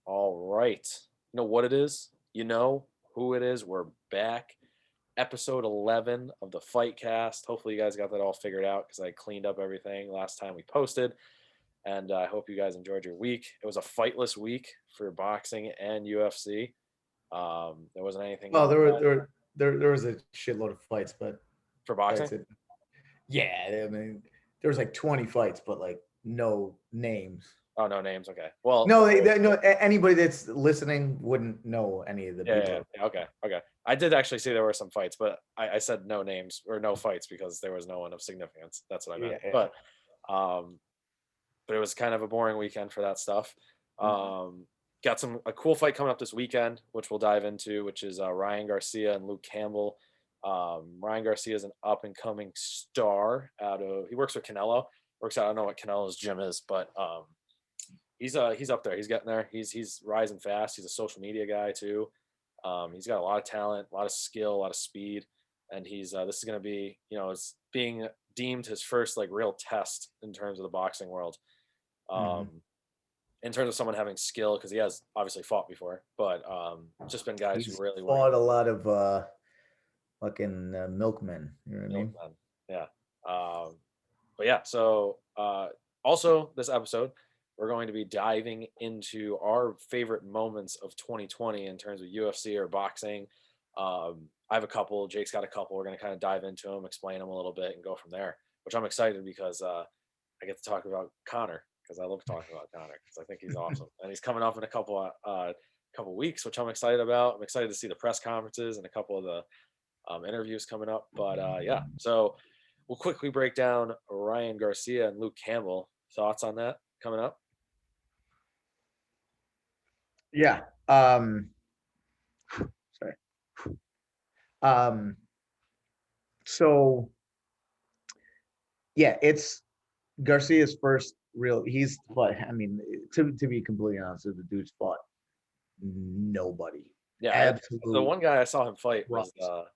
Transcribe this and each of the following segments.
All right. You know what it is? You know who it is? We're back. Episode 11 of the Fight Cast. Hopefully, you guys got that all figured out because I cleaned up everything last time we posted. And I hope you guys enjoyed your week. It was a fightless week for boxing and UFC. There wasn't anything Well, going there were on there was a shitload of fights, but for boxing. that's it. Yeah, I mean, there was like 20 fights, but like no names. Oh, no names. Okay. Well, No, no. Anybody that's listening wouldn't know any of the yeah. people. Okay. Okay. I did actually see there were some fights, but I said no names or no fights because there was no one of significance. That's what I meant. Yeah, yeah. Um, but it was kind of a boring weekend for that stuff. Mhm. Got a cool fight coming up this weekend, which we'll dive into, which is Ryan Garcia and Luke Campbell. Ryan Garcia is an up and coming star he works with Canelo. Works out, I don't know what Canelo's gym is, but he's up there. He's getting there. He's rising fast. He's a social media guy too. He's got a lot of talent, a lot of skill, a lot of speed, and he's this is going to be it's being deemed his first like real test in terms of the boxing world. Mhm. Um, in terms of someone having skill, because he has obviously fought before, but just been guys who He's really work fought a lot of fucking milkmen. You know what I mean? milkmen. Yeah. But yeah, so also this episode, we're going to be diving into our favorite moments of 2020 in terms of UFC or boxing. I have a couple. Jake's got a couple. We're going to kind of dive into them, explain them a little bit, and go from there. Which I'm excited because I get to talk about Connor because I love talking about Connor because I think he's awesome and he's coming up in a couple weeks, which I'm excited about. I'm excited to see the press conferences and a couple of the interviews coming up. But yeah, so we'll quickly break down Ryan Garcia and Luke Campbell. Thoughts on that coming up? Yeah. Sorry. Um. So yeah, it's Garcia's first real. He's but I mean, to be completely honest, the dude's fought nobody. Yeah, the Absolute one guy I saw him fight was rust.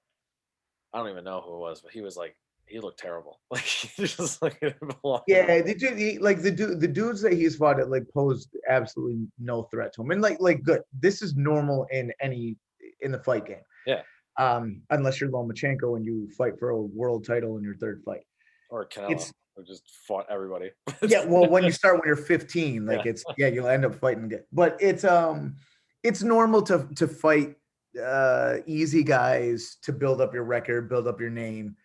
I don't even know who it was, but he was like he looked terrible. Like he just like it didn't belong in the Yeah, the dude, like the dudes that he's fought at like posed absolutely no threat to him, and like good. This is normal in the fight game. yeah, Unless you're Lomachenko and you fight for a world title in your third fight. or Canelo It's who just fought everybody. yeah, well, when you start when you're 15, Yeah, like it's yeah, you'll end up fighting it. But it's normal to fight easy guys to build up your record, build up your name.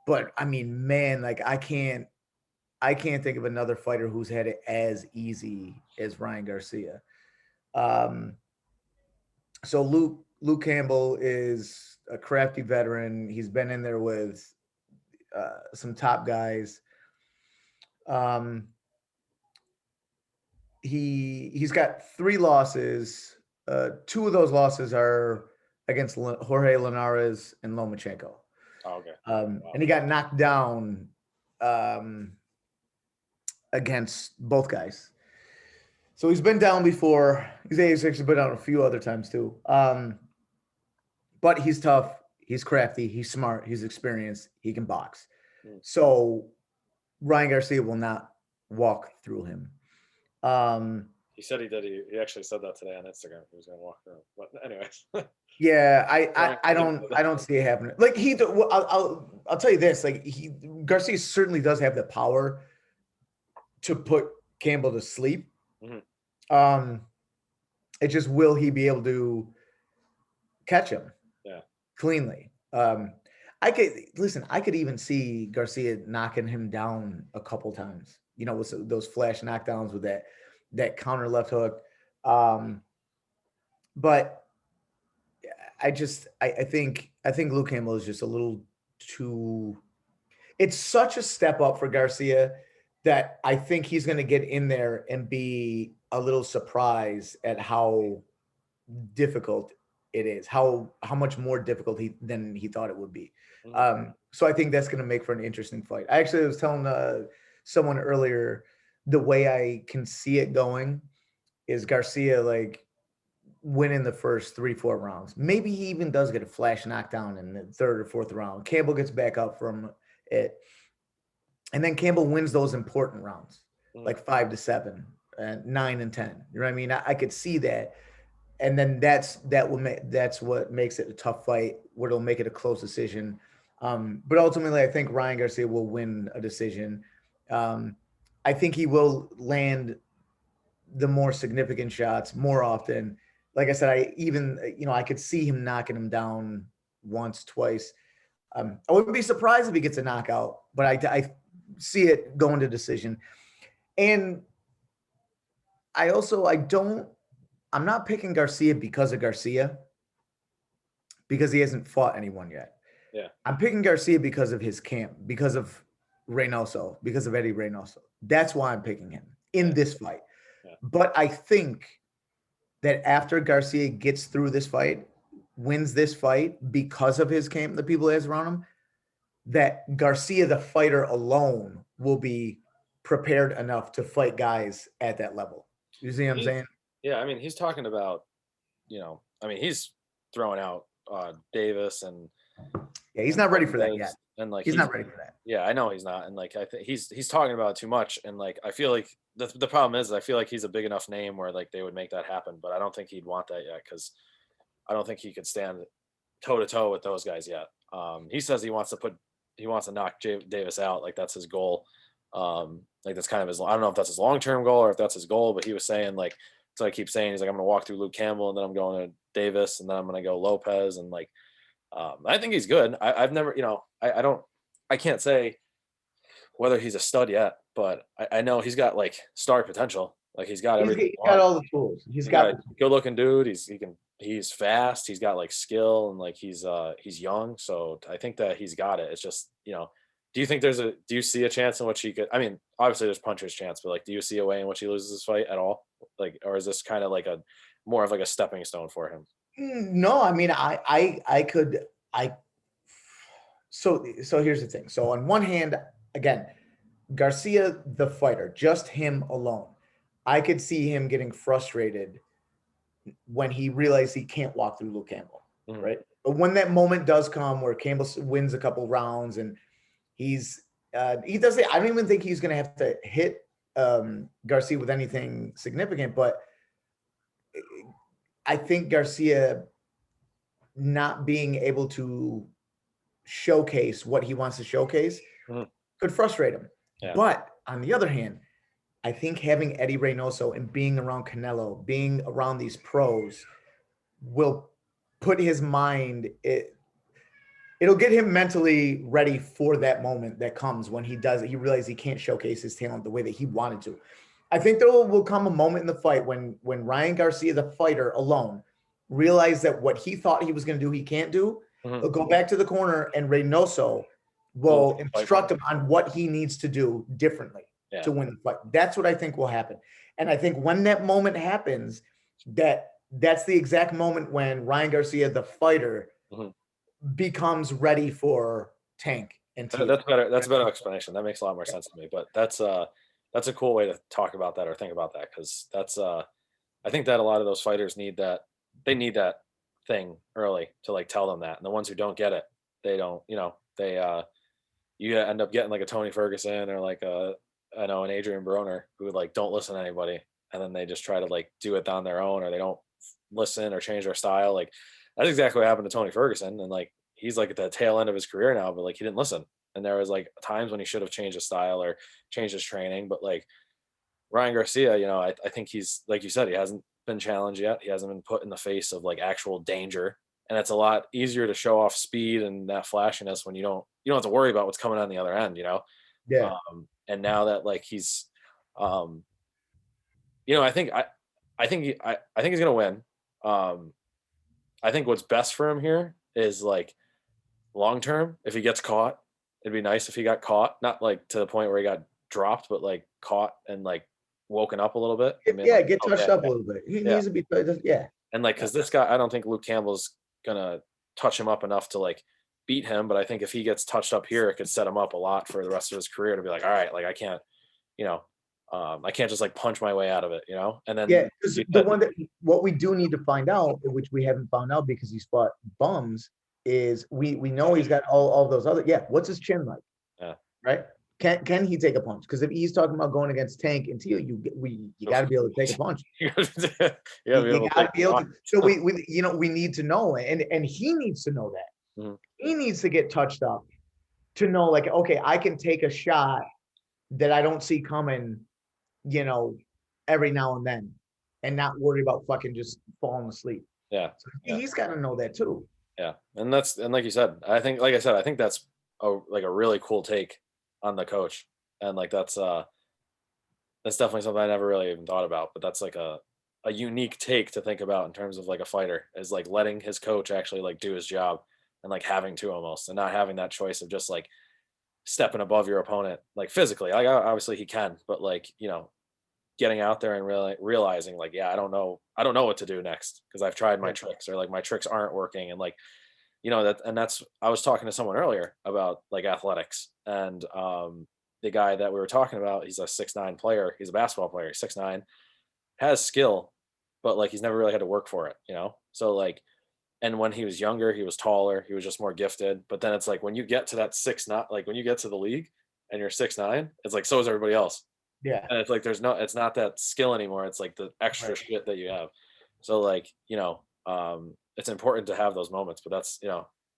But I mean, man, like I can't think of another fighter who's had it as easy as Ryan Garcia. Um, so Luke Campbell is a crafty veteran. He's been in there with some top guys. Um, he's got three losses. Two of those losses are against Jorge Linares and Lomachenko. oh, okay, wow, And he got knocked down um, against both guys. So he's been down before. He's actually been down a few other times too. But he's tough. He's crafty. He's smart. He's experienced. He can box. mm. So Ryan Garcia will not walk through him. Um, He said he did. He actually said that today on Instagram. He was going to walk through. But anyways, Yeah, Ryan I don't see it happening. Like well, I'll tell you this. Like Garcia certainly does have the power to put Campbell to sleep. Mhm. Um, it just will he be able to catch him Yeah, cleanly? I could listen. I could even see Garcia knocking him down a couple times. You know, with those flash knockdowns with that counter left hook. Um, but I think Luke Campbell is just a little too. It's such a step up for Garcia that I think he's going to get in there and be a little surprised at how difficult it is, how much more difficult than he thought it would be. mhm. So I think that's going to make for an interesting fight. I actually was telling someone earlier the way I can see it going is Garcia like winning the first 3-4 rounds. Maybe he even does get a flash knockdown in the third or fourth round. Campbell gets back up from it, and then Campbell wins those important rounds, Mhm. like 5-7. 9 and 10. You know what I mean? I could see that. And then that's what makes it a tough fight, where it'll make it a close decision. But ultimately, I think Ryan Garcia will win a decision. Um, I think he will land the more significant shots more often. Like I said, I could see him knocking him down once, twice. I wouldn't be surprised if he gets a knockout, but I see it going to decision. And I'm not picking Garcia because of Garcia, because he hasn't fought anyone yet. Yeah. I'm picking Garcia because of his camp, because of Reynoso, because of Eddie Reynoso. That's why I'm picking him in this fight. Yeah. But I think that after Garcia gets through this fight, wins this fight because of his camp, the people he has around him, that Garcia, the fighter alone, will be prepared enough to fight guys at that level. You see what I'm saying? Yeah, I mean, he's talking about, he's throwing out Davis and he's not ready for that yet. And like he's not ready for that. Yeah, I know he's not. And like I think he's talking about it too much. And like I feel like the problem is I feel like he's a big enough name where like they would make that happen, but I don't think he'd want that yet, because I don't think he could stand toe to toe with those guys yet. He says he wants to knock Davis out, like that's his goal. Like that's kind of his. I don't know if that's his long-term goal or if that's his goal, but he was saying like, so I keep saying, he's like, I'm gonna walk through Luke Campbell and then I'm going to Davis and then I'm gonna go Lopez, and like I think he's good. I've never, I can't say whether he's a stud yet, but I know he's got like star potential. Like he's got everything. He's got all the tools. He's got a good-looking dude. He's fast. He's got like skill, and like he's young. So I think that he's got it. It's just, do you think do you see a chance in which he could? I mean, obviously there's puncher's chance, but like, do you see a way in which he loses this fight at all? Like, or is this kind of like more of like a stepping stone for him? No, I mean, so here's the thing. So on one hand, again, Garcia, the fighter, just him alone, I could see him getting frustrated when he realized he can't walk through Luke Campbell, right? But when that moment does come where Campbell wins a couple rounds and he does it, I don't even think he's going to have to hit Garcia with anything significant, but I think Garcia not being able to showcase what he wants to showcase could frustrate him. Yeah. But on the other hand, I think having Eddie Reynoso and being around Canelo, being around these pros, will put his mind, it'll get him mentally ready for that moment that comes when he realizes he can't showcase his talent the way that he wanted to. I think there will come a moment in the fight when Ryan Garcia, the fighter alone, realized that what he thought he was going to do, he can't do. He'll go back to the corner and Reynoso will instruct him on what he needs to do differently to win the fight. That's what I think will happen. And I think when that moment happens, that's the exact moment when Ryan Garcia, the fighter, becomes ready for Tank. And that's better. That's a better explanation. That makes a lot more sense to me. But that's a cool way to talk about that or think about that, because that's I think that a lot of those fighters need that. They need that thing early to like tell them that. And the ones who don't get it, they don't. You end up getting like a Tony Ferguson or like an Adrian Broner who like don't listen to anybody, and then they just try to like do it on their own, or they don't listen or change their style. Like that's exactly what happened to Tony Ferguson, and like he's like at the tail end of his career now, but like he didn't listen. And there was like times when he should have changed his style or changed his training. But like Ryan Garcia, I think he's, like you said, he hasn't been challenged yet. He hasn't been put in the face of like actual danger. And it's a lot easier to show off speed and that flashiness when you don't have to worry about what's coming on the other end, Yeah. And now that like he's, I think he's gonna win. I think what's best for him here is like long term. If he gets caught, it'd be nice if he got caught, not like to the point where he got dropped, but like caught and like woken up a little bit. Get touched up a little bit. He needs to be, And like, because this guy, I don't think Luke Campbell's gonna touch him up enough to like beat him, but I think if he gets touched up here, it could set him up a lot for the rest of his career to be like, all right, like I can't, I can't just like punch my way out of it, And then what we do need to find out, which we haven't found out because he's fought bums, is we know he's got all those other. Yeah, what's his chin like? Yeah. Right. Can he take a punch? Because if he's talking about going against Tank and Tio, you got to be able to take a punch. You gotta be You able got to be able to. to. So we need to know, and he needs to know that. Mhm. He needs to get touched up to know, like, okay, I can take a shot that I don't see coming, every now and then, and not worry about fucking just falling asleep. Yeah. So he's got to know that too. Yeah. And like you said, I think, like I said, I think that's a really cool take on the coach. And like that's definitely something I never really even thought about, but that's like a unique take to think about in terms of like a fighter, is like letting his coach actually like do his job, and like having to almost, and not having that choice of just like stepping above your opponent like physically. Like obviously he can, but like, getting out there and really realizing like, yeah, I don't know what to do next because I've tried my Yeah. tricks, or like my tricks aren't working, and like, that's, I was talking to someone earlier about like athletics, and the guy that we were talking about, he's a 6'9" player, he's a basketball player, he's 6'9", has skill, but like he's never really had to work for it. So like, and when he was younger, he was taller, he was just more gifted. But then it's like when you get to that 6'9", like when you get to the league and you're 6'9", it's like so is everybody else. Yeah. And it's like it's not that skill anymore. It's like the extra Right. shit that you have. So like, it's important to have those moments. But that's,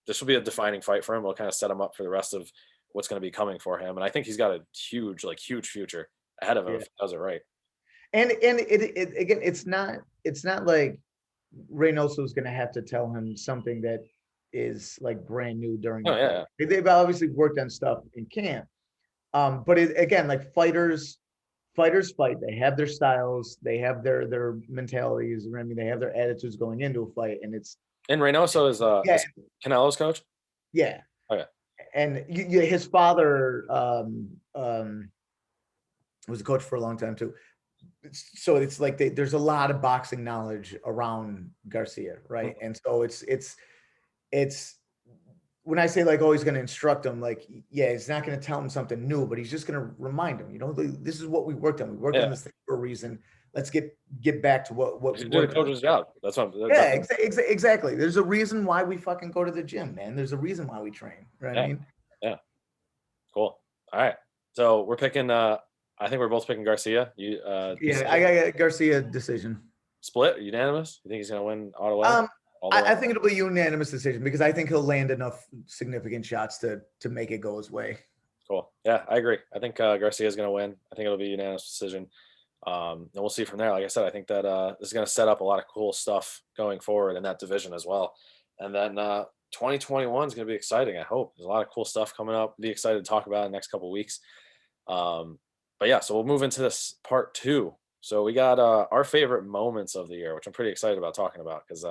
this will be a defining fight for him. We'll kind of set him up for the rest of what's going to be coming for him. And I think he's got a huge future ahead of him Yeah. if he does it right. And it again, it's not like Reynoso is going to have to tell him something that is like brand new during the Oh yeah. fight. They've obviously worked on stuff in camp. But again, like fighters fight. They have their styles, they have their mentalities. I mean, they have their attitudes going into a fight, and it's And Reynoso yeah, is Canelo's coach. yeah. Oh yeah. And his father was a coach for a long time too. So it's like there's a lot of boxing knowledge around Garcia, right? And so it's when I say like, oh, he's going to instruct him, like, yeah, he's not going to tell him something new, but he's just going to remind him, this is what we worked on. We worked on this thing for a reason. Let's get back to what He's we doing the worked on. coach's job. That's what. Yeah, exactly. There's a reason why we fucking go to the gym, man. There's a reason why we train, right? Yeah. I mean, Yeah. Cool. All right. So we're picking. I think we're both picking Garcia. You. yeah, I got a Garcia decision. Split, unanimous. You think he's gonna win all the way? I think it'll be a unanimous decision because I think he'll land enough significant shots to make it go his way. Cool. Yeah, I agree. I think Garcia is gonna win. I think it'll be a unanimous decision. And we'll see from there. Like I said, I think that this is gonna set up a lot of cool stuff going forward in that division as well. And then 2021 is gonna be exciting. I hope there's a lot of cool stuff coming up. Be excited to talk about in the next couple of weeks. But yeah, so we'll move into this part 2. So we got our favorite moments of the year, which I'm pretty excited about talking about because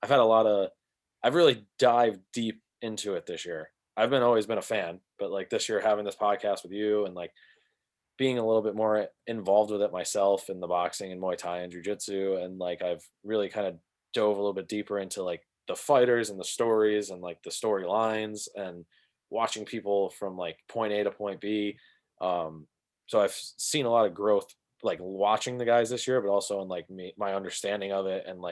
I've really dived deep into it this year. I've always been a fan, but like this year having this podcast with you and like being a little bit more involved with it myself in the boxing and Muay Thai and Jiu-Jitsu, and like I've really kind of dove a little bit deeper into like the fighters and the stories and like the storylines and watching people from like point A to point B. So I've seen a lot of growth like watching the guys this year, but also in like my understanding of it, and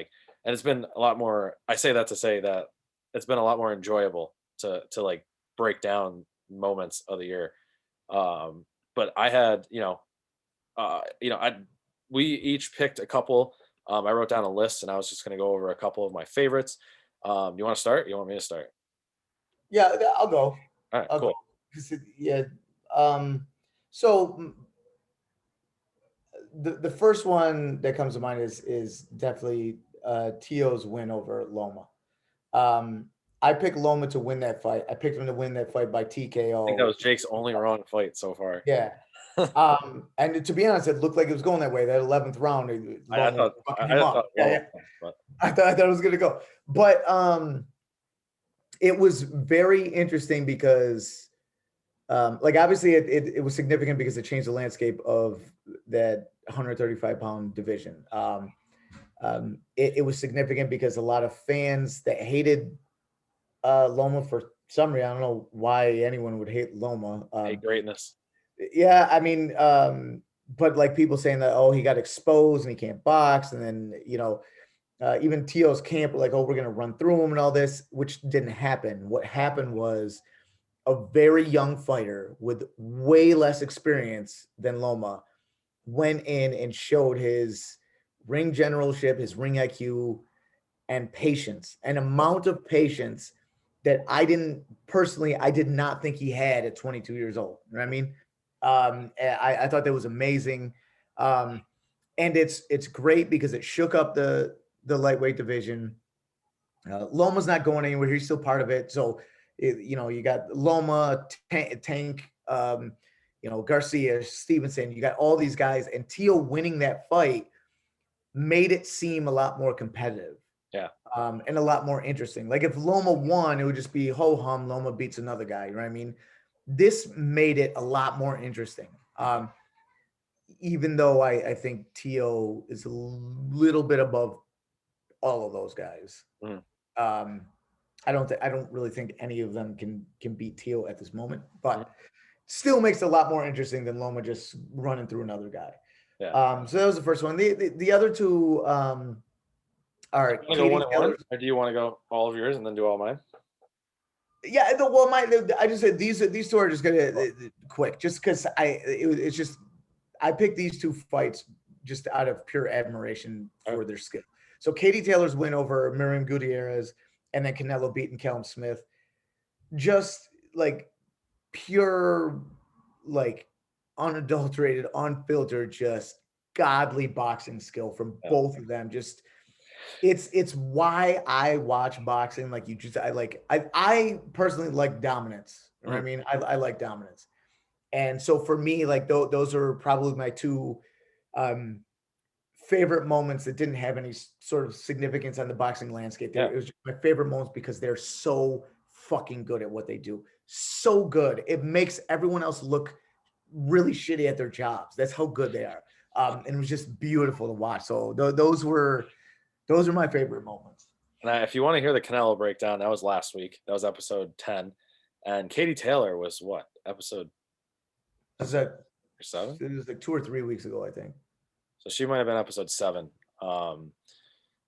it's been a lot more. I say that to say that it's been a lot more enjoyable to like break down moments of the year. But I had, we each picked a couple. I wrote down a list, and I was just going to go over a couple of my favorites. You want to start? You want me to start? Yeah, I'll go. All right, I'll cool. go. Yeah. So the first one that comes to mind is definitely Tio's win over Loma. I picked Loma to win that fight. I picked him to win that fight by TKO. I think that was Jake's only wrong fight so far. Yeah. And to be honest, it looked like it was going that way. That 11th round, I thought it was gonna go, but it was very interesting because, like obviously it was significant because it changed the landscape of that 135-pound division. It was significant because a lot of fans that hated Loma for some reason, I don't know why anyone would hate Loma. Hate greatness. Yeah, I mean, but like people saying that, oh, he got exposed and he can't box, and then even Tio's camp were like, oh, we're gonna run through him and all this, which didn't happen. What happened was a very young fighter with way less experience than Loma went in and showed his ring generalship, his ring IQ, and patience, an amount of patience that I did not think he had at 22 years old. You know what I mean? I thought that was amazing. And it's great because it shook up the lightweight division. Loma's not going anywhere. He's still part of it. So, you got Loma, Tank, Garcia, Stevenson. You got all these guys, and Teo winning that fight made it seem a lot more competitive. Yeah. And a lot more interesting. Like if Loma won, it would just be ho hum. Loma beats another guy. You know what I mean? This made it a lot more interesting. Even though I think Teo is a little bit above all of those guys. Mm. I don't really think any of them can beat Teo at this moment, Mm. but still makes it a lot more interesting than Loma just running through another guy. Yeah. So that was the first one. The other two are You want to go Katie one and Taylor. one, or do you want to go all of yours and then do all mine? Yeah, I just said these two are just gonna quick, just because it's just I picked these two fights just out of pure admiration for their skill. So Katie Taylor's win over Miriam Gutierrez, and then Canelo beating Callum Smith, just like pure, like unadulterated, unfiltered, just godly boxing skill from both of them. Just it's why I watch boxing. Like I personally like dominance. You know what I mean? I like dominance. And so for me, like those are probably my two favorite moments that didn't have any sort of significance on the boxing landscape. It was just my favorite moments because they're so fucking good at what they do. So good. It makes everyone else look really shitty at their jobs. That's how good they are. And it was just beautiful to watch. So those are my favorite moments. And if you want to hear the Canelo breakdown, that was last week. That was episode 10. And Katie Taylor was what? Episode It 7? was like 2 or 3 weeks ago, I think. So she might have been episode 7. But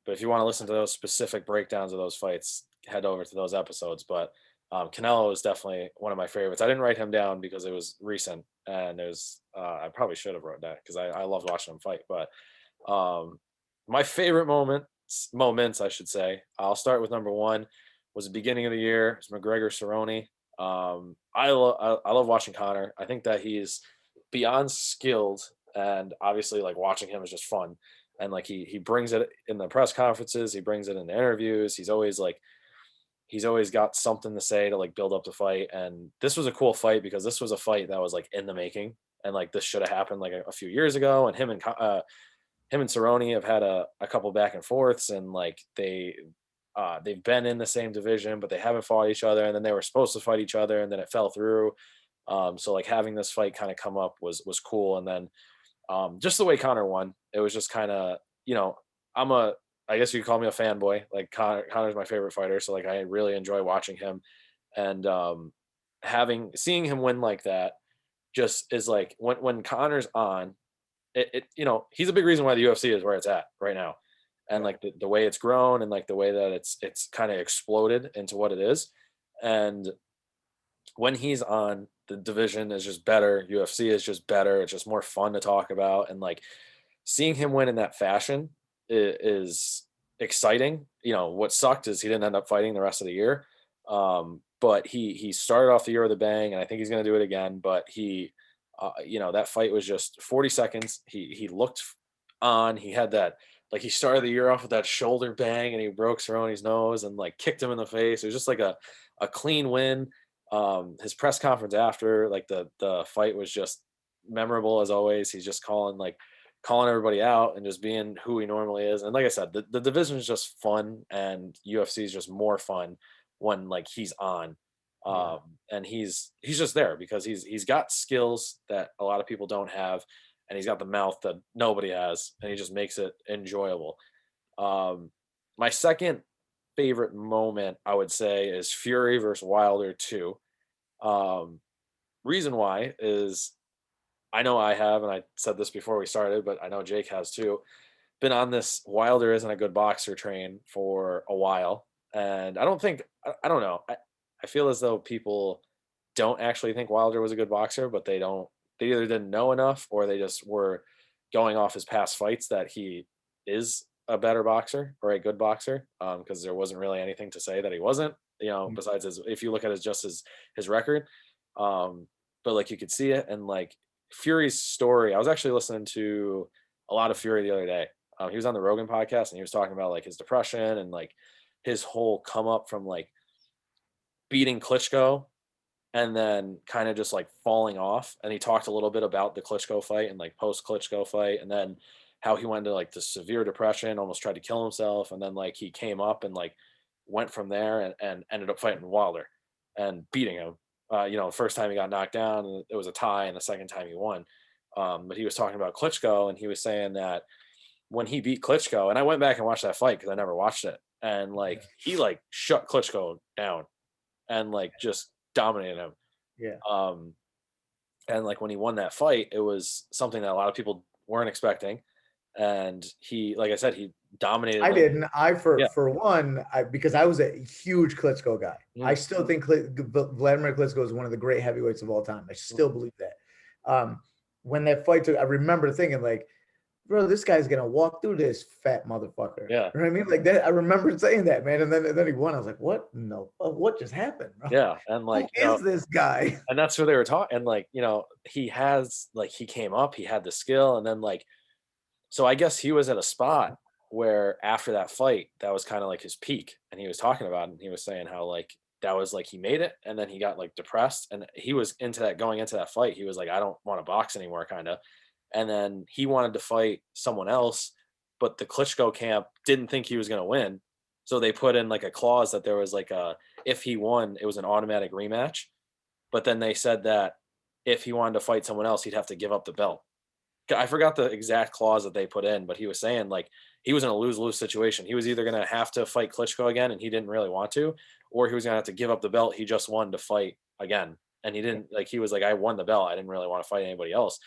if you want to listen to those specific breakdowns of those fights, head over to those episodes. But Canelo is definitely one of my favorites. I didn't write him down because it was recent, and it was I probably should have wrote that because I loved watching him fight. But my favorite moments, I should say. I'll start with number one. Was the beginning of the year. It's McGregor Cerrone. I love watching Connor. I think that he's beyond skilled, and obviously, like watching him is just fun. And like he brings it in the press conferences. He brings it in the interviews. He's always got something to say to like build up the fight. And this was a cool fight because this was a fight that was like in the making, and like this should have happened like a few years ago. And him and Cerrone have had a couple back and forths, and like they've been in the same division, but they haven't fought each other. And then they were supposed to fight each other, and then it fell through. So like having this fight kind of come up was cool. And then just the way Connor won, it was just kind of, I guess you could call me a fanboy. Like Connor's my favorite fighter, so like I really enjoy watching him, and seeing him win like that just is like when Connor's on, he's a big reason why the UFC is where it's at right now, and like the way it's grown and like the way that it's kind of exploded into what it is, and when he's on, the division is just better. UFC is just better. It's just more fun to talk about, and like seeing him win in that fashion is exciting. What sucked is he didn't end up fighting the rest of the year. But he started off the year with a bang, and I think he's going to do it again. But that fight was just 40 seconds. He looked on. He had that, like, he started the year off with that shoulder bang, and he broke Cerrone's nose and like kicked him in the face. It was just like a clean win. His press conference after, like the fight was just memorable as always. He's just calling everybody out and just being who he normally is. And like I said, the division is just fun, and UFC is just more fun when like he's on. And he's just there because he's got skills that a lot of people don't have, and he's got the mouth that nobody has, and he just makes it enjoyable. My second favorite moment, I would say, is Fury versus Wilder 2. Reason why is, I know I have, and I said this before we started, but I know Jake has too, been on this Wilder isn't a good boxer train for a while. And I don't know. I feel as though people don't actually think Wilder was a good boxer, but they either didn't know enough or they just were going off his past fights that he is a better boxer or a good boxer, because there wasn't really anything to say that he wasn't, besides his, if you look at his record. Um, but like you could see it, and like Fury's story. I was actually listening to a lot of Fury the other day. He was on the Rogan podcast and he was talking about like his depression and like his whole come up from like beating Klitschko and then kind of just like falling off. And he talked a little bit about the Klitschko fight and like post Klitschko fight, and then how he went into like the severe depression, almost tried to kill himself, and then like he came up and like went from there and ended up fighting Wilder and beating him. The first time he got knocked down, and it was a tie, and the second time he won. But he was talking about Klitschko, and he was saying that when he beat Klitschko, and I went back and watched that fight because I never watched it, and like he like shut Klitschko down and like just dominated him. Yeah. And like when he won that fight, it was something that a lot of people weren't expecting. And he, like I said, he dominated. I didn't. Yeah. For one, because I was a huge Klitschko guy. I Mm. still think Vladimir Klitschko is one of the great heavyweights of all time. I still believe that. When that fight took, I remember thinking like, bro, this guy's gonna walk through this fat motherfucker. Yeah. You know what I mean? Like that. I remember saying that, man. And then he won. I was like, what? No, what just happened, bro? Yeah. And like, Who is this guy? and that's what they were talking. And like, he came up, he had the skill, and then like, so I guess he was at a spot where after that fight, that was kind of like his peak. And he was talking about it, and he was saying how like that was like he made it, and then he got like depressed, and he was into that going into that fight. He was like, I don't want to box anymore, kind of. And then he wanted to fight someone else, but the Klitschko camp didn't think he was going to win. So they put in like a clause that there was like if he won, it was an automatic rematch. But then they said that if he wanted to fight someone else, he'd have to give up the belt. I forgot the exact clause that they put in, but he was saying like he was in a lose-lose situation. He was either going to have to fight Klitschko again, and he didn't really want to, or he was going to have to give up the belt he just won to fight again. And he didn't, like, he was like, I won the belt. I didn't really want to fight anybody else.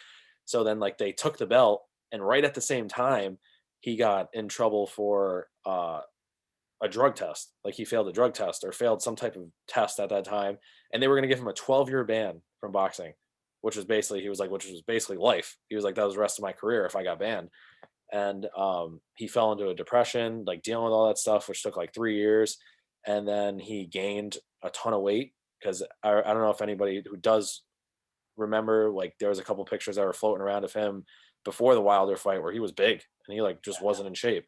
So then like they took the belt, and right at the same time, he got in trouble for a drug test. Like he failed a drug test or failed some type of test at that time. And they were going to give him a 12-year ban from boxing, which was basically life. He was like, that was the rest of my career if I got banned. And he fell into a depression, like dealing with all that stuff, which took like 3 years. And then he gained a ton of weight because I don't know if anybody who does remember, like there was a couple pictures that were floating around of him before the Wilder fight where he was big and he like just wasn't in shape.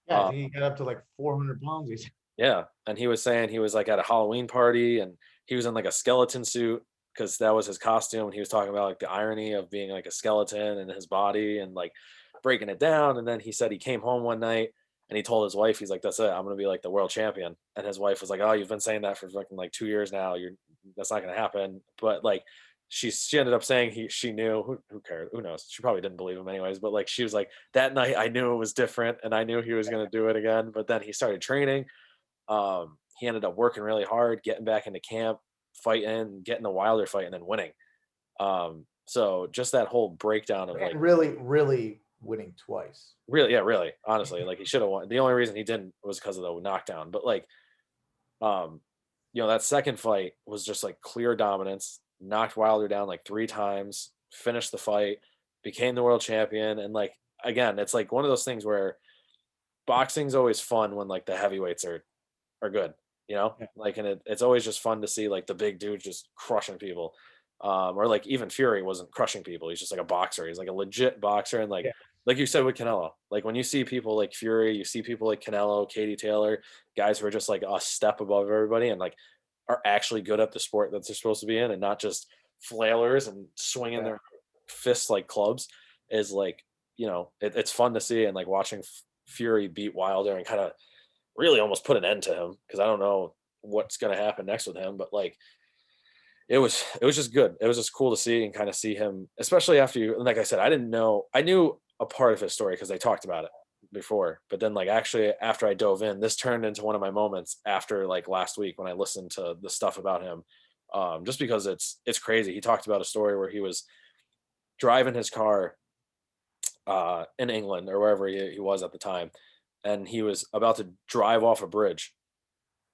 Yeah, he got up to like 400 pounds. Yeah. And he was saying he was like at a Halloween party and he was in like a skeleton suit because that was his costume. And he was talking about like the irony of being like a skeleton in his body and like breaking it down. And then he said he came home one night and he told his wife, he's like, that's it, I'm going to be like the world champion. And his wife was like, oh, you've been saying that for fucking like 2 years now. That's not going to happen. But like, she ended up saying she knew, who cared, who knows, she probably didn't believe him anyways, but like she was like, that night I knew it was different and I knew he was going to do it again. But then he started training. He ended up working really hard, getting back into camp, fighting, getting the Wilder fight, and then winning. So just that whole breakdown of like really winning twice. Really, yeah, really, honestly, like he should have won. The only reason he didn't was because of the knockdown. But like, that second fight was just like clear dominance, knocked Wilder down like 3 times, finished the fight, became the world champion. And like, again, it's like one of those things where boxing's always fun when like the heavyweights are good, Yeah. like, and it's always just fun to see like the big dude just crushing people. Or like even Fury wasn't crushing people. He's just like a boxer. He's like a legit boxer. And like, like you said with Canelo, like when you see people like Fury, you see people like Canelo, Katie Taylor, guys who are just like a step above everybody and like are actually good at the sport that they're supposed to be in and not just flailers and swinging their fists like clubs, is like, it's fun to see. And like watching Fury beat Wilder and kind of really almost put an end to him, because I don't know what's going to happen next with him, but like it was just good. It was just cool to see and kind of see him, especially after like I said, I knew a part of his story because they talked about it before, but then like actually after I dove in, this turned into one of my moments after like last week when I listened to the stuff about him, just because it's crazy. He talked about a story where he was driving his car in England or wherever he was at the time, and he was about to drive off a bridge,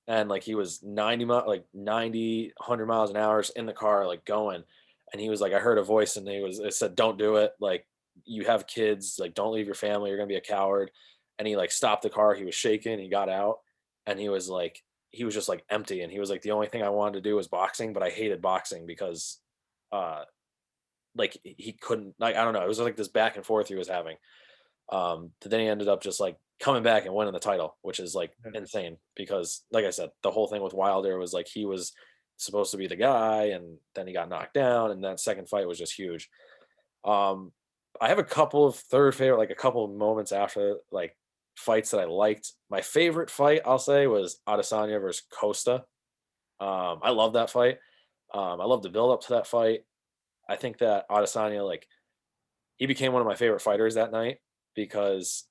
and like he was 100 miles an hour in the car, like going. And he was like, I heard a voice and it said, don't do it. Like, you have kids, like, don't leave your family. You're going to be a coward. And he like stopped the car. He was shaking. He got out and he was just like empty. And he was like, the only thing I wanted to do was boxing, but I hated boxing because, uh, like he couldn't, like, I don't know. It was like this back and forth he was having. But then he ended up just like coming back and winning the title, which is like Yeah. insane because, like I said, the whole thing with Wilder was like he was supposed to be the guy, and then he got knocked down, and that second fight was just huge. Um, I have a couple of third favorite, like a couple of moments after like fights that I liked. My favorite fight, I'll say, was Adesanya versus Costa. I love that fight. I love the build up to that fight. I think that Adesanya, like, he became one of my favorite fighters that night because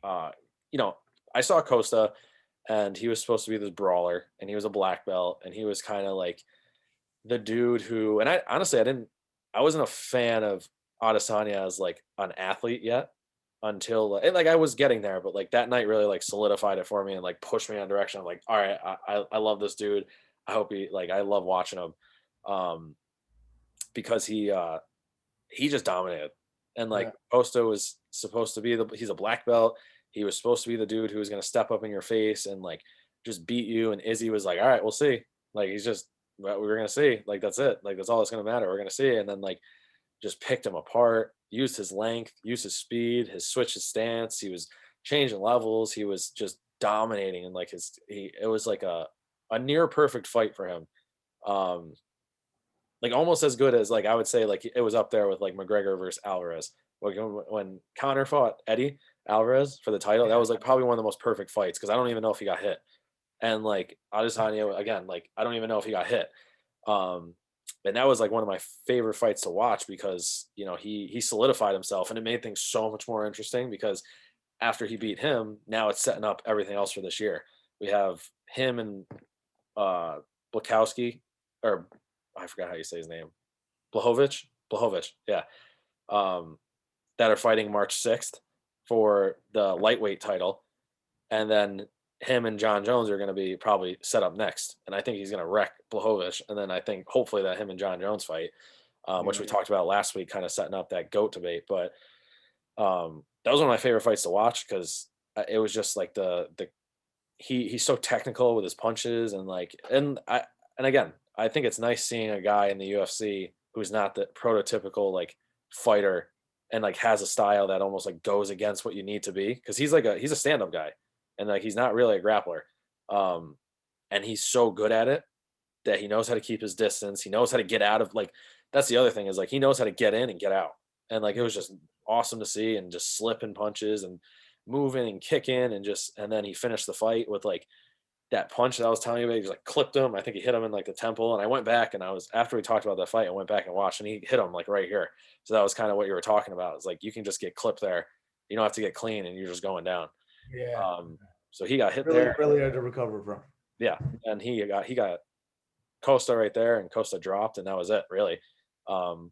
uh, you know, I saw Costa and he was supposed to be this brawler and he was a black belt and he was kind of like the dude who, and I honestly, I wasn't a fan of Adesanya as like an athlete yet until, and like I was getting there, but like that night really like solidified it for me and like pushed me in a direction. I'm like, all right, I love this dude. I hope I love watching him. Um, because he just dominated. And Yeah. like Costa was supposed to be he's a black belt. He was supposed to be the dude who was going to step up in your face and like just beat you. And Izzy was like, all right, we'll see. Like he's just, well, we're going to see. Like that's it. Like that's all that's going to matter. We're going to see. And then like just picked him apart, used his length, used his speed, his switch, his stance. He was changing levels. He was just dominating. And like it was like a near perfect fight for him. Um, like almost as good as, like, I would say, like, it was up there with like McGregor versus Alvarez. Like when Connor fought Eddie Alvarez for the title, that Yeah. was like probably one of the most perfect fights because I don't even know if he got hit. And like Adesanya again, like I don't even know if he got hit. Um, and that was like one of my favorite fights to watch because he solidified himself and it made things so much more interesting because after he beat him, now it's setting up everything else for this year. We have him and uh Blakowski, or I forgot how you say his name. Blahovic, yeah. Um, that are fighting March 6th for the lightweight title. And then him and John Jones are going to be probably set up next. And I think he's going to wreck Blahovic. And then I think hopefully that him and John Jones fight, which we Yeah. talked about last week, kind of setting up that GOAT debate. But that was one of my favorite fights to watch because it was just like he's so technical with his punches and like, and again, I think it's nice seeing a guy in the UFC who's not the prototypical like fighter and like has a style that almost like goes against what you need to be because he's a stand-up guy and like he's not really a grappler. Um and he's so good at it that he knows how to keep his distance. He knows how to get out of, like, that's the other thing is like he knows how to get in and get out. And like it was just awesome to see and just slipping punches and moving and kicking and then he finished the fight with like that punch that I was telling you about. He just like clipped him. I think he hit him in like the temple. And I went back and after we talked about that fight, I went back and watched and he hit him like right here. So that was kind of what you were talking about. It's like you can just get clipped there. You don't have to get clean and you're just going down. Yeah. So he got hit Really, there. really hard to recover from. Yeah. And he got Costa right there and Costa dropped and that was it really. Um,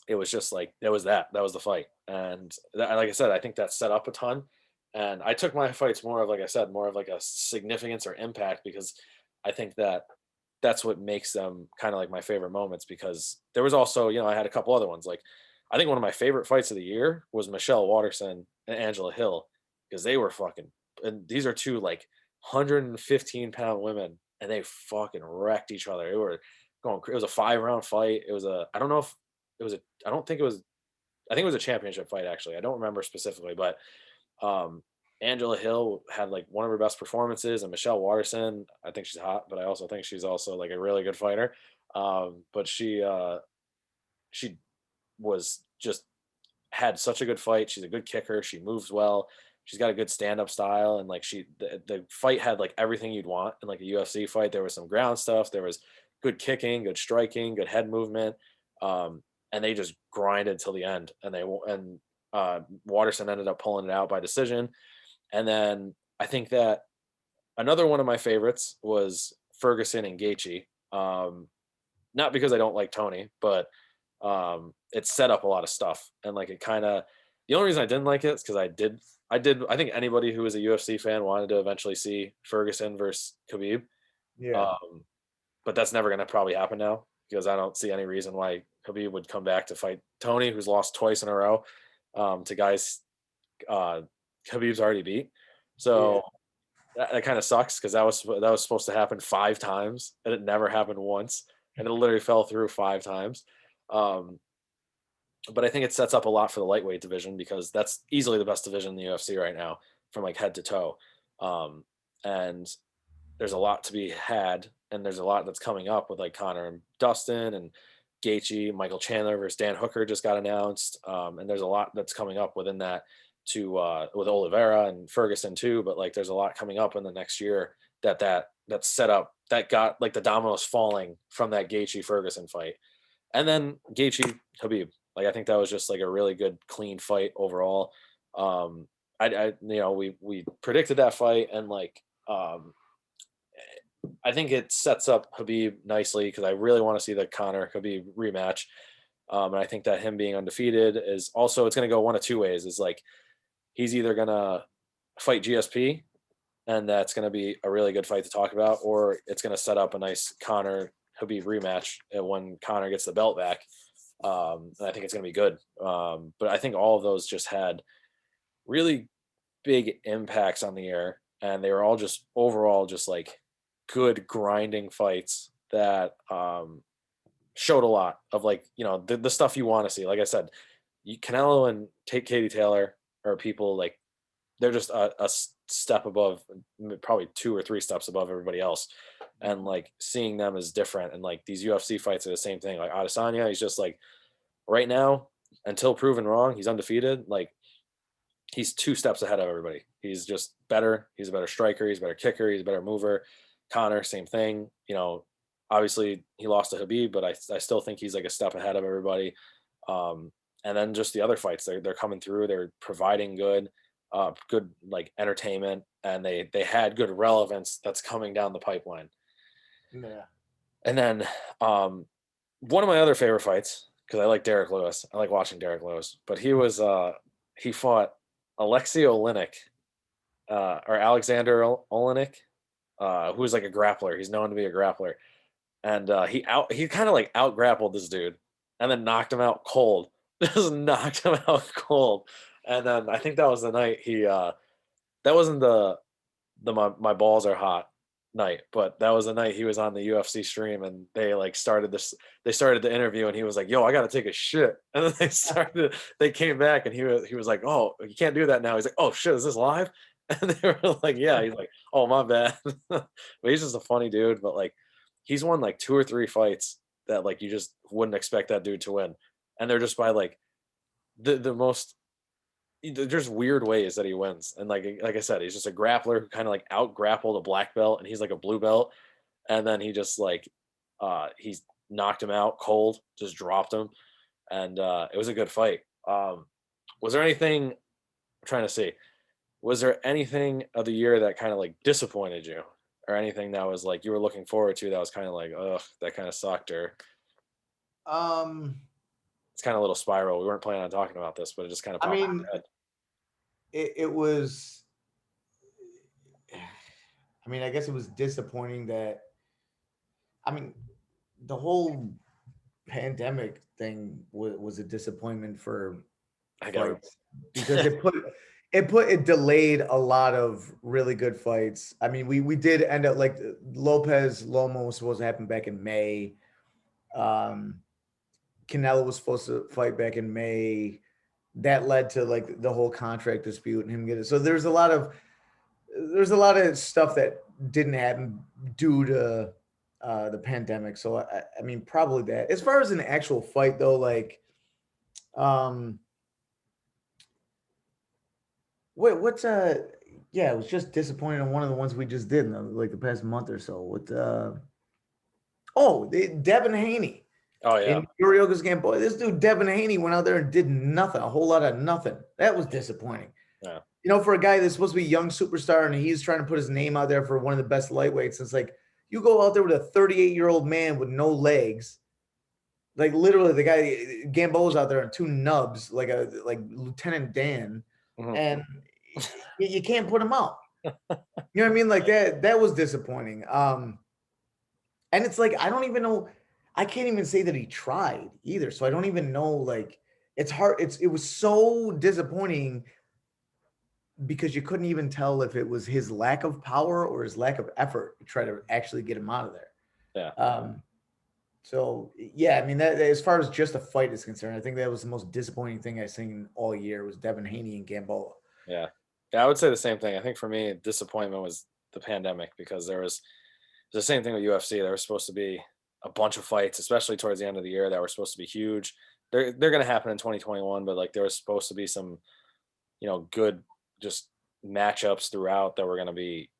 it was just like that was the fight. And like I said, I think that set up a ton. And I took my fights more of, like I said, more of like a significance or impact because I think that that's what makes them kind of like my favorite moments because there was also, I had a couple other ones. Like I think one of my favorite fights of the year was Michelle Waterson and Angela Hill because they were fucking, and these are two like 115-pound women and they fucking wrecked each other. It was a 5-round fight. I don't know if it was a, I don't think it was, I think it was a championship fight actually. I don't remember specifically, but um, Angela Hill had like one of her best performances, and Michelle Waterson, I think she's hot, but I also think she's also like a really good fighter. But she was just had such a good fight. She's a good kicker. She moves well. She's got a good stand-up style, and like the fight had like everything you'd want in like a UFC fight. There was some ground stuff. There was good kicking, good striking, good head movement, and they just grinded till the end. And Waterson ended up pulling it out by decision. And then I think that another one of my favorites was Ferguson and Gaethje. Not because I don't like Tony, but it set up a lot of stuff. And like it kind of, the only reason I didn't like it is because I think anybody who was a UFC fan wanted to eventually see Ferguson versus Khabib. Yeah. Um, but that's never going to probably happen now because I don't see any reason why Khabib would come back to fight Tony, who's lost twice in a row, to guys uh, Khabib's already beat. Yeah. So that kind of sucks because that was supposed to happen 5 times and it never happened once, and it literally fell through 5 times. Um, but I think it sets up a lot for the lightweight division because that's easily the best division in the UFC right now from like head to toe. Um, and there's a lot to be had, and there's a lot that's coming up with like Connor and Dustin and Gaethje, Michael Chandler versus Dan Hooker just got announced, and there's a lot that's coming up within that to with Oliveira and Ferguson too. But like, there's a lot coming up in the next year that's set up that got like the dominoes falling from that Gaethje Ferguson fight, and then Gaethje Habib. Like I think that was just like a really good clean fight overall. I we predicted that fight, and like I think it sets up Habib nicely because I really want to see the Connor Habib rematch. And I think that him being undefeated is also, it's going to go one of two ways. Is like he's either going to fight GSP, and that's going to be a really good fight to talk about, or it's going to set up a nice Connor Habib rematch when Connor gets the belt back. And I think it's going to be good. But I think all of those just had really big impacts on the air, and they were all just overall just like good grinding fights that showed a lot of like the stuff you want to see. Like I said, Canelo and Katie Taylor are people like they're just a step above, probably 2 or 3 steps above everybody else, and like seeing them is different. And like these UFC fights are the same thing. Like Adesanya, he's just like right now until proven wrong, he's undefeated. Like he's 2 steps ahead of everybody. He's just better. He's a better striker. He's a better kicker. He's a better mover. Connor, same thing. Obviously he lost to Habib, but I still think he's like a step ahead of everybody. And then just the other fights, they're coming through. They're providing good like entertainment, and they had good relevance that's coming down the pipeline. Yeah. And then one of my other favorite fights, because I like Derek Lewis. I like watching Derek Lewis, but he fought Alexei Olenek, or Alexander Olenek, who's like a grappler. He's known to be a grappler, and he kind of like out grappled this dude, and then knocked him out cold. Just knocked him out cold, and then I think that was the night that wasn't the my balls are hot night, but that was the night he was on the UFC stream, and they like they started the interview, and he was like, yo, I gotta take a shit, and then they came back, and he was like, oh, you can't do that now. He's like, oh shit, is this live? And they were like, yeah. He's like, oh, my bad. But he's just a funny dude. But like he's won like 2 or 3 fights that like you just wouldn't expect that dude to win, and they're just by like the most there's weird ways that he wins. And like I said, he's just a grappler who kind of like out grappled a black belt, and he's like a blue belt, and then he just like he's knocked him out cold, just dropped him, and it was a good fight. Was there anything, I'm trying to see, was there anything of the year that kind of like disappointed you, or anything that was like you were looking forward to that was kind of like, ugh, that kind of sucked? Or Um, it's kind of a little spiral. We weren't planning on talking about this, but it just kind of I popped in mean, my head. it was. I mean, I guess it was disappointing that. I mean, the whole pandemic thing was a disappointment for I got fights because it delayed a lot of really good fights. I mean, we did end up like Lopez Lomo was supposed to happen back in May. Um, Canelo was supposed to fight back in May. That led to like the whole contract dispute and him getting. So there's a lot of stuff that didn't happen due to the pandemic. So I mean, probably that. As far as an actual fight though, like, what's yeah, it was just disappointing on one of the ones we just did in like the past month or so with Devin Haney. Oh yeah. In Yorioka's game, boy, this dude Devin Haney went out there and did nothing, a whole lot of nothing. That was disappointing. Yeah. For a guy that's supposed to be a young superstar and he's trying to put his name out there for one of the best lightweights, it's like you go out there with a 38-year-old man with no legs, like literally the guy Gamboa's out there on 2 nubs, like Lieutenant Dan, Mhm. and you can't put him out. You know what I mean? Like that was disappointing. And it's like I don't even know. I can't even say that he tried either. So I don't even know. Like it's hard. It was so disappointing because you couldn't even tell if it was his lack of power or his lack of effort to try to actually get him out of there. Yeah. So yeah, I mean that as far as just a fight is concerned, I think that was the most disappointing thing I've seen all year was Devin Haney and Gamboa. Yeah. Yeah, I would say the same thing. I think for me, disappointment was the pandemic because there was the same thing with UFC. There was supposed to be a bunch of fights, especially towards the end of the year, that were supposed to be huge. They're going to happen in 2021, but like there was supposed to be some, good just matchups throughout that were going to be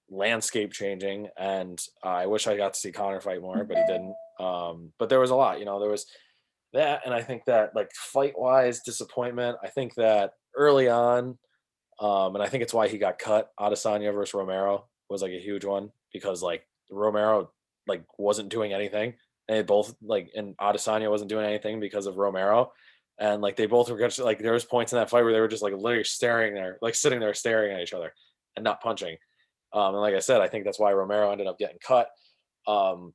landscape changing. And I wish I got to see Connor fight more, but he didn't. But there was a lot. There was that, and I think that like fight wise disappointment. I think that early on, and I think it's why he got cut. Adesanya versus Romero was like a huge one because like Romero like wasn't doing anything, and they both like and Adesanya wasn't doing anything because of Romero, and like they both were just like there was points in that fight where they were just like literally staring there, like sitting there staring at each other and not punching. And like I said, I think that's why Romero ended up getting cut. Um,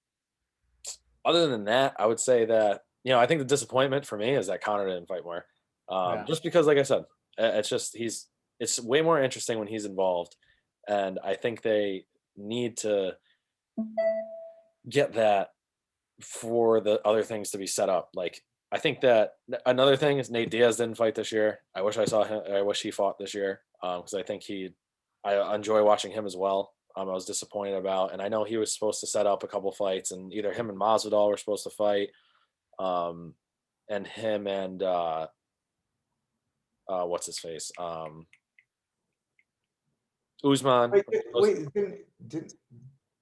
Other than that, I would say that I think the disappointment for me is that Connor didn't fight more. Yeah. Just because, like I said, it's just it's way more interesting when he's involved, and I think they need to get that for the other things to be set up. Like I think that another thing is Nate Diaz didn't fight this year. I wish I saw him. I wish he fought this year because I think I enjoy watching him as well. I was disappointed about, and I know he was supposed to set up a couple fights, and either him and Masvidal were supposed to fight, um, and him and what's his face, Usman. Wait,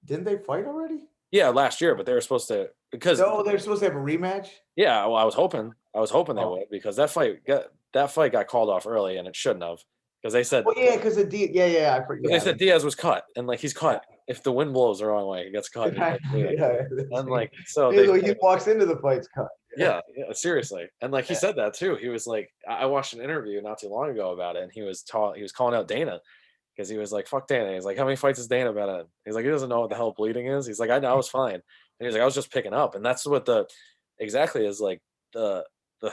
didn't they fight already? Yeah, last year, but they were supposed to because No, they're supposed to have a rematch. yeah, well, I was hoping they Oh, would because that fight got called off early and it shouldn't have because they said well, yeah, because yeah, I forget. But they said Diaz was cut, and like he's Yeah, cut. If the wind blows the wrong way, he gets cut. And he's yeah, like bleeding. yeah. And like so they He walks into the fight's cut. yeah, yeah, seriously. And like he Yeah. said that too. He was like I watched an interview not too long ago about it, and he was calling out Dana because he was like, fuck Dana. He's like, how many fights has Dana been in? He's like, he doesn't know what the hell bleeding is. He's like, I know I was fine. And he's like, I was just picking up. And that's what the exactly is like the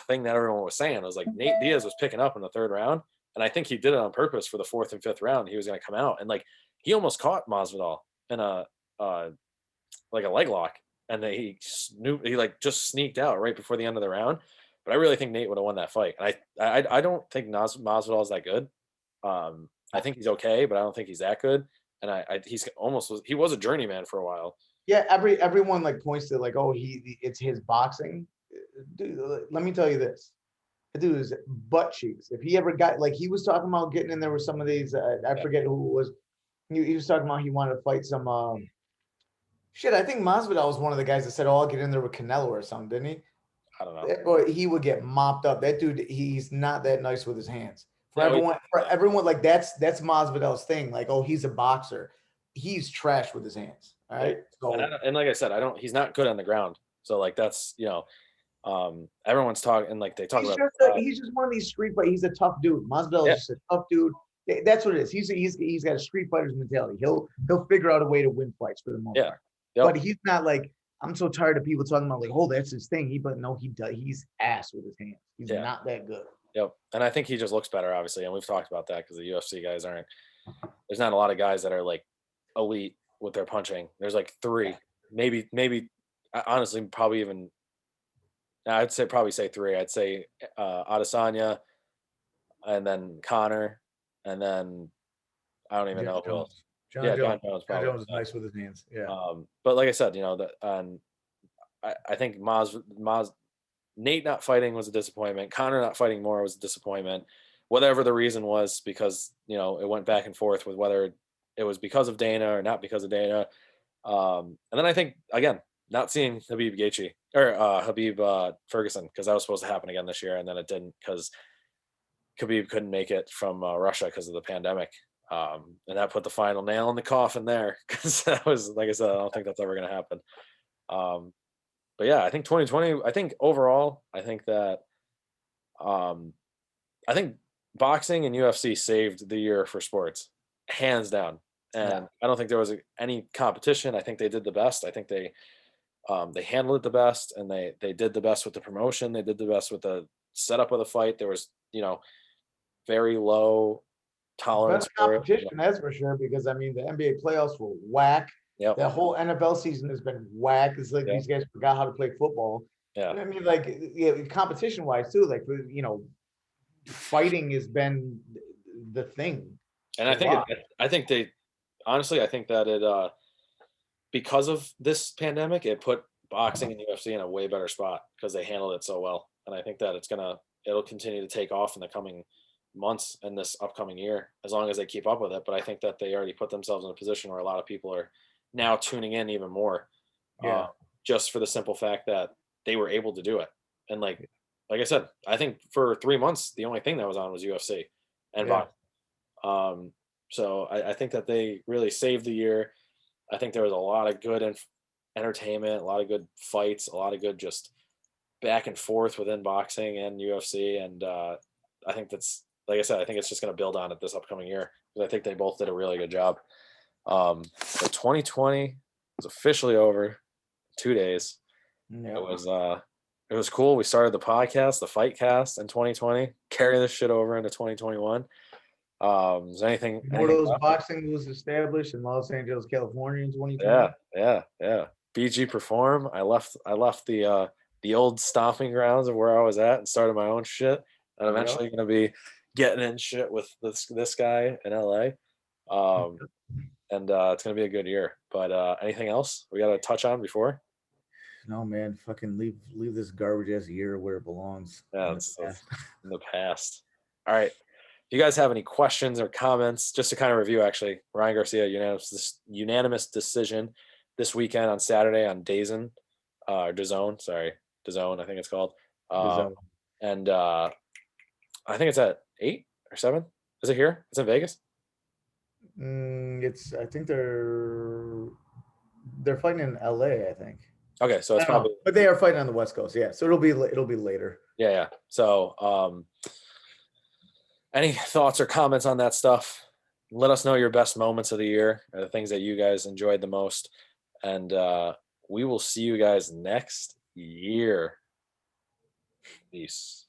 thing that everyone was saying. It was like Nate Diaz was picking up in the third round. And I think he did it on purpose for the fourth and fifth round. He was gonna come out. And like he almost caught Masvidal in a like a leg lock. And then he like just sneaked out right before the end of the round. But I really think Nate would have won that fight. And I don't think Masvidal is that good. I think he's okay, but I don't think he's that good. And he was a journeyman for a while. Yeah, everyone like points to like, oh, it's his boxing. Dude, let me tell you this. The dude is butt cheeks. If he ever got like he was talking about getting in there with some of these, I Yeah, forget who it was. He was talking about he wanted to fight some shit. I think Masvidal was one of the guys that said, "Oh, I'll get in there with Canelo or something," didn't he? I don't know. That boy, he would get mopped up. That dude, he's not that nice with his hands. No, For everyone, like that's Masvidal's thing. Like, oh, he's a boxer. He's trash with his hands. All yeah. right. So And like I said, I don't. He's not good on the ground. So like that's everyone's talking and like they talk about. he's just one of these street fighters. He's a tough dude. Masvidal Yeah, is just a tough dude. That's what it is. He's got a street fighter's mentality. He'll figure out a way to win fights for the most yeah, part. yep, But he's not like I'm so tired of people talking about like, oh, that's his thing. But no, he does. He's ass with his hands. He's yeah, not that good. yep. And I think he just looks better, obviously. And we've talked about that because the UFC guys aren't. There's not a lot of guys that are like elite with their punching. There's like three, maybe. Honestly, probably even. I'd say probably say three. I'd say Adesanya, and then Connor, and then I don't even John know who else. Jones. John Yeah, Jones. John Jones John probably. Jones is nice with his hands. Yeah. But like I said, that I think Nate not fighting was a disappointment. Connor not fighting more was a disappointment. Whatever the reason was, because it went back and forth with whether it was because of Dana or not because of Dana. And then I think again, not seeing Habib Gaethje or Habib Ferguson because that was supposed to happen again this year, and then it didn't because Khabib couldn't make it from Russia because of the pandemic. And that put the final nail in the coffin there because that was, like I said, I don't think that's ever going to happen. Um, but yeah, I think 2020. I think overall, I think that um, I think boxing and UFC saved the year for sports, hands down. Yeah. And I don't think there was any competition. I think they did the best. I think they handled it the best, and they did the best with the promotion. They did the best with the setup of the fight. There was, very low tolerance Best for it. competition, that's for sure, because I mean the NBA playoffs were whack. Yep. The whole NFL season has been whack. It's like Yep. these guys forgot how to play football. Yeah. And I mean, like, yeah, competition wise too, like, fighting has been the thing And to watch. I think they honestly, I think that it because of this pandemic, it put boxing and UFC in a way better spot because they handled it so well. And I think that it'll continue to take off in the coming months and this upcoming year as long as they keep up with it. But I think that they already put themselves in a position where a lot of people are now tuning in even more, uh, Yeah. just for the simple fact that they were able to do it. And like I said, I think for 3 months the only thing that was on was UFC and Yeah. boxing. So I think that they really saved the year. I think there was a lot of good entertainment, a lot of good fights, a lot of good just back and forth within boxing and UFC. And I think that's, like I said, I think it's just going to build on it this upcoming year because I think they both did a really good job. So 2020 was officially over 2 days. Yeah. It was cool. We started the podcast, the Fight Cast in 2020, carry this shit over into 2021. Is there anything Immortals left? Boxing was established in Los Angeles, California in 2020. Yeah. BG Perform. I left the old stomping grounds of where I was at and started my own shit. And Yep. eventually gonna be getting in shit with this guy in LA. And it's gonna be a good year. But anything else we gotta touch on before? No, man, fucking leave this garbage ass year where it belongs. Yeah, In the it's past. in the past. All right. If you guys have any questions or comments, just to kind of review, actually, Ryan Garcia, unanimous decision this weekend on Saturday on DAZN, or DAZN, sorry, DAZN, I think it's called. The And I think it's at 8 or 7. Is it here? It's in Vegas? It's I think they're fighting in LA, I think. Okay, so I it's don't know, probably, but they are fighting on the West Coast, yeah. So it'll be later. yeah. So any thoughts or comments on that stuff? Let us know your best moments of the year or the things that you guys enjoyed the most. And we will see you guys next year. Peace.